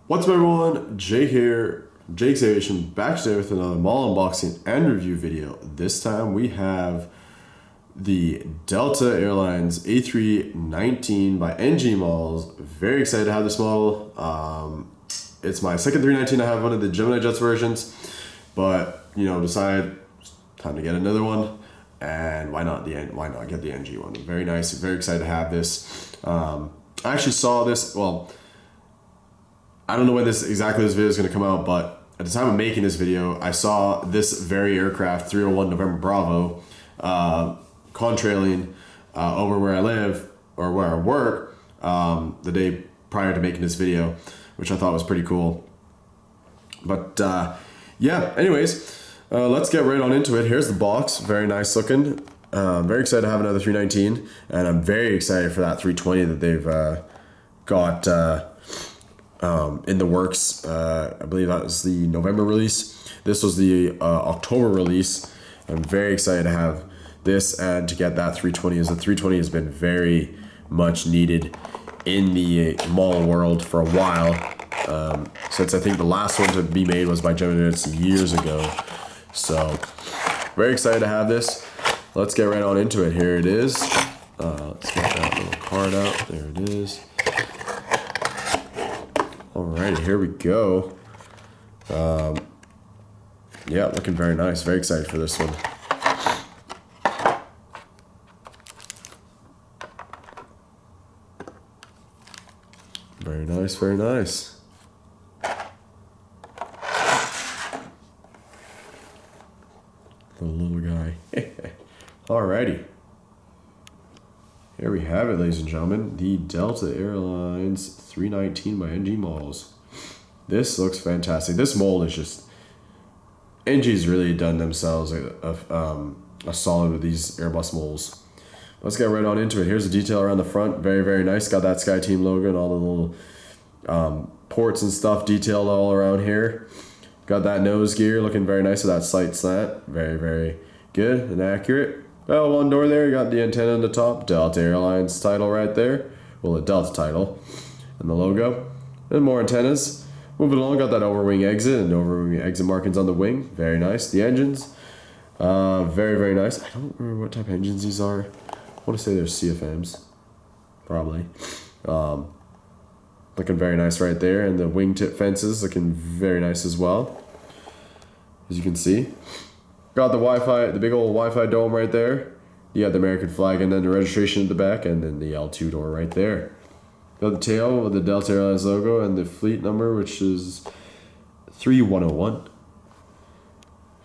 What's up everyone, Jake here, Jake's Aviation, back today with another mall unboxing and review video. This time we have the Delta Airlines A319 by NG Malls. Very excited to have this model. It's my second 319. I have one of the Gemini Jets versions, but decided time to get another one. And why not get the NG one? Very nice, very excited to have this. I actually saw this, well, I don't know when this video is going to come out, but at the time of making this video, I saw this very aircraft, 301 November Bravo, contrailing over where I live or where I work the day prior to making this video, which I thought was pretty cool. But yeah, anyways, let's get right on into it. Here's the box, very nice looking. Very excited to have another 319, and I'm very excited for that 320 that they've got in the works. I believe that was the November release. This was the October release. I'm very excited to have this and to get that 320, as the 320 has been very much needed in the mall world for a while. Since I think the last one to be made was by Gemini Jets years ago. So very excited to have this. Let's get right on into it. Here it is. Let's get that little card out. There it is. Alrighty, here we go. Yeah, looking very nice. Very excited for this one. Very nice, very nice. The little guy. Alrighty. Here we have it, ladies and gentlemen, the Delta Airlines 319 by NG Malls. This looks fantastic. This mold is just, NG's really done themselves a solid with these Airbus molds. Let's get right on into it. Here's the detail around the front. Very, very nice. Got that SkyTeam logo and all the little ports and stuff detailed all around here. Got that nose gear looking very nice with that sight slant. Very, very good and accurate. Well, one door there, you got the antenna on the top, Delta Airlines title right there. Well, the Delta title and the logo. And more antennas. Moving along, got that overwing exit and overwing exit markings on the wing. Very nice. The engines, very, very nice. I don't remember what type of engines these are. I want to say they're CFMs, probably. Looking very nice right there. And the wingtip fences looking very nice as well, as you can see. Got the Wi-Fi, the big old Wi-Fi dome right there. You got the American flag and then the registration at the back, and then the L2 door right there. Got the tail with the Delta Airlines logo and the fleet number, which is 3101.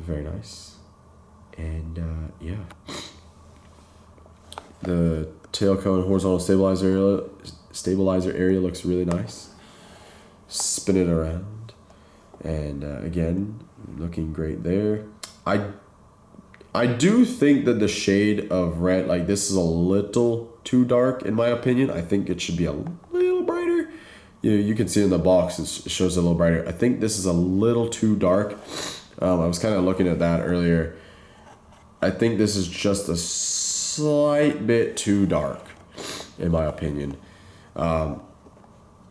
Very nice. And yeah. The tail cone horizontal stabilizer area looks really nice. Spin it around. And again, looking great there. I do think that the shade of red, like this is a little too dark in my opinion. I think it should be a little brighter. You can see in the box, it shows a little brighter. I think this is a little too dark. I was kind of looking at that earlier. I think this is just a slight bit too dark in my opinion. But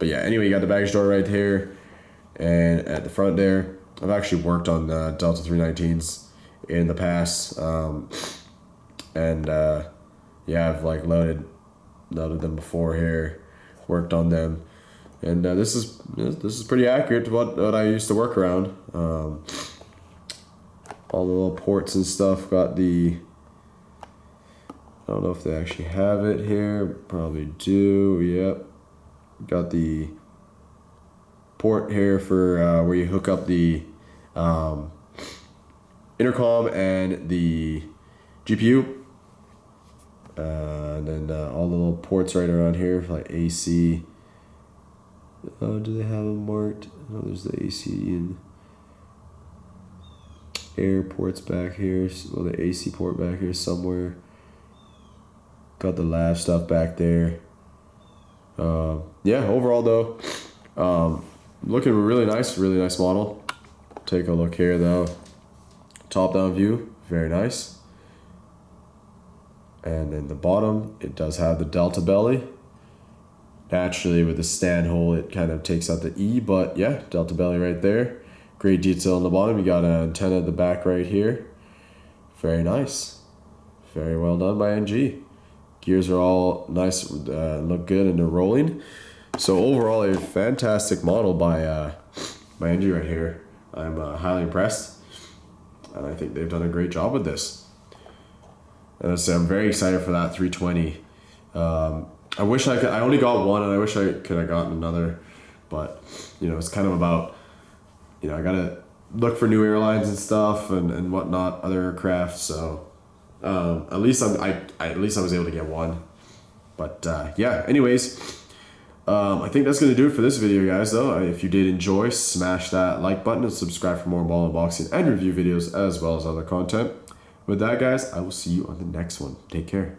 yeah, anyway, you got the baggage door right here and at the front there. I've actually worked on the Delta 319s in the past, yeah, I've like loaded them before here, worked on them, and this is pretty accurate to what I used to work around. All the little ports and stuff. Got the, I don't know if they actually have it here, probably do. Yep, got the port here for where you hook up the intercom and the GPU, and then all the little ports right around here for like AC. Oh, do they have them marked? Oh, there's the AC and air ports back here. Well, the AC port back here somewhere. Got the lab stuff back there. Yeah, overall though, looking really nice model. Take a look here though. Top down view, very nice. And then the bottom, it does have the Delta belly. naturally with the stand hole it kind of takes out the E, but yeah, delta belly right there. Great detail on the bottom. You got an antenna at the back right here. Very nice. Very well done by NG. Gears are all nice, look good, and they're rolling. So overall, a fantastic model by NG right here. I'm highly impressed, and I think they've done a great job with this. And I'm very excited for that 320. I wish I could. I only got one, and I wish I could have gotten another. But you know, it's kind of about, you know, I gotta look for new airlines and stuff and whatnot, other aircraft. So at least I was able to get one. But yeah. Anyways, I think that's gonna do it for this video, guys. Though, if you did enjoy, smash that like button and subscribe for more ball unboxing and review videos as well as other content. With that, guys, I will see you on the next one. Take care.